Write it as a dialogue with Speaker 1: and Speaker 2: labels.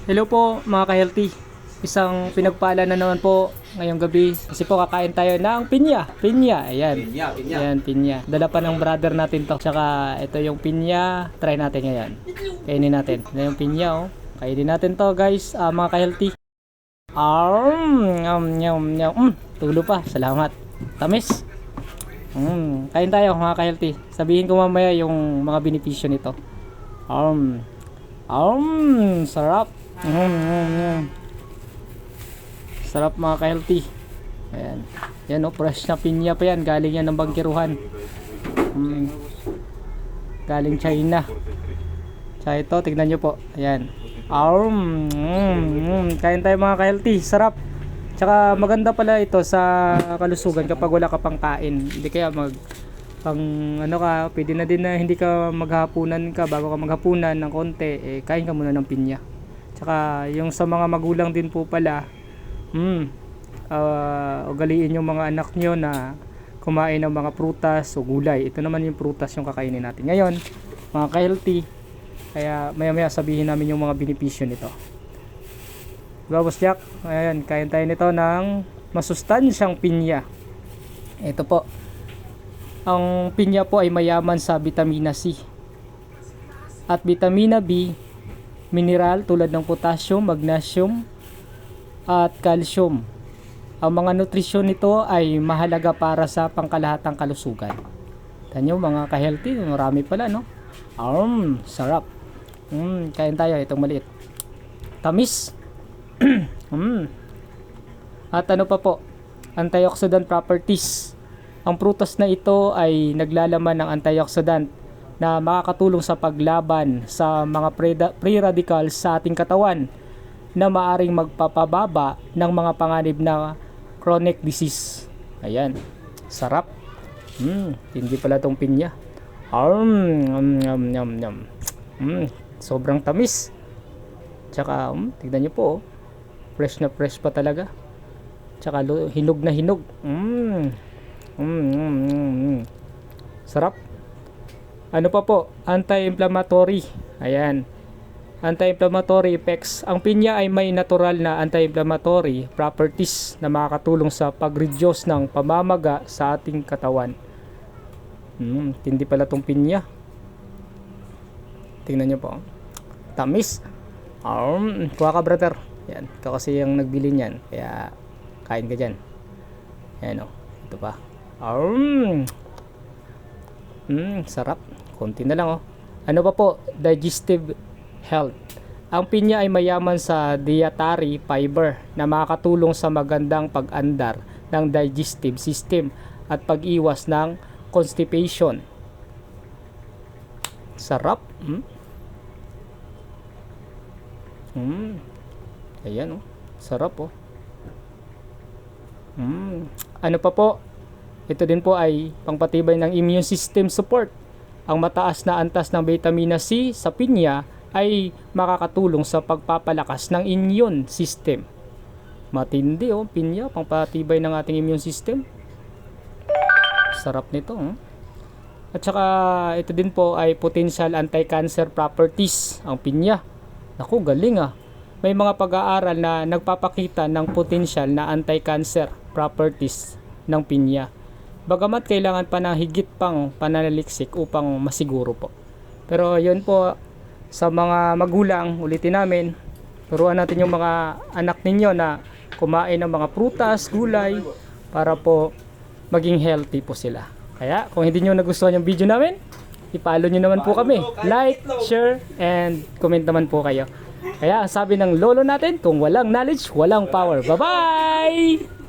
Speaker 1: Hello po mga ka-healthy. Isang pinagpala na naman po ngayong gabi. Kasi po kakain tayo ng pinya. Pinya, ayan.
Speaker 2: Pinya.
Speaker 1: Ayan, pinya. Dala pa ng brother natin to. Tsaka ito yung pinya. Try natin ngayon. Kainin natin. Ito yung pinya oh. Kainin natin to guys, mga ka-healthy. Tulo pa. Salamat. Tamis. Kain tayo mga ka-healthy. Sabihin ko mamaya yung mga benepisyo nito. Sarap. Sarap mga ka-healthy. Ayan. Yan oh, fresh na pinya pa yan. Galing yan ng bangkiruhan. Galing China. Tsaka ito, tignan nyo po. Ayan. Kain tayo mga ka-healthy. Sarap. Tsaka maganda pala ito sa kalusugan kapag wala ka pang kain. Hindi kaya pwede na din na hindi ka maghapunan ka, bago ka maghapunan ng konti, kain ka muna ng pinya. Tsaka yung sa mga magulang din po pala, ugaliin yung mga anak nyo na kumain ng mga prutas o gulay. Ito naman yung prutas yung kakainin natin ngayon, mga ka-healthy. Kaya maya maya sabihin namin yung mga benepisyo nito. Diba Boss Jack? Ayan, kain tayo nito ng masustansyang pinya. Ito po, ang pinya po ay mayaman sa vitamina C at vitamina B, mineral tulad ng potassium, magnesium at calcium. Ang mga nutrisyon nito ay mahalaga para sa pangkalahatang kalusugan. Tanyo mga ka-healthy, marami pala no? Sarap. Kain tayo itong maliit. Tamis. At ano pa po? Antioxidant properties. Ang prutas na ito ay naglalaman ng antioxidant na makakatulong sa paglaban sa mga free radicals sa ating katawan na maaring magpapababa ng mga panganib na chronic disease. Ayan. Sarap. Hindi pala itong pinya. Sobrang tamis. Tsaka, tignan nyo po. Fresh na fresh pa talaga. Tsaka hinog na hinog. Sarap. Ano pa po? Anti-inflammatory. Ayan. Anti-inflammatory effects. Ang pinya ay may natural na anti-inflammatory properties na makakatulong sa pag-reduce ng pamamaga sa ating katawan. Tindi pala tong pinya. Tingnan nyo po. Tamis. Kuha ka brother. Yan. Ikaw kasi yung nagbili niyan. Kaya kain ka dyan. Ayan o. Ito pa. Sarap. Konti na lang oh. Ano pa po? Digestive health. Ang pinya ay mayaman sa dietary fiber na makakatulong sa magandang pag-andar ng digestive system at pag-iwas ng constipation. Sarap. Ayan oh. Sarap oh. Ano pa po? Ito din po ay pangpatibay ng immune system support. Ang mataas na antas ng vitamina C sa pinya ay makakatulong sa pagpapalakas ng immune system. Matindi oh, pinya, pangpatibay ng ating immune system. Sarap nito. At saka ito din po ay potential anti-cancer properties ang pinya. Naku, galing ah. May mga pag-aaral na nagpapakita ng potential na anti-cancer properties ng pinya. Bagamat kailangan pa ng higit pang pananaliksik upang masiguro po. Pero yun po, sa mga magulang, ulitin namin, turuan natin yung mga anak ninyo na kumain ng mga prutas, gulay, para po maging healthy po sila. Kaya kung hindi nyo nagustuhan yung video namin, i-follow nyo naman po kami. Like, share, and comment naman po kayo. Kaya ang sabi ng lolo natin, kung walang knowledge, walang power. Bye-bye!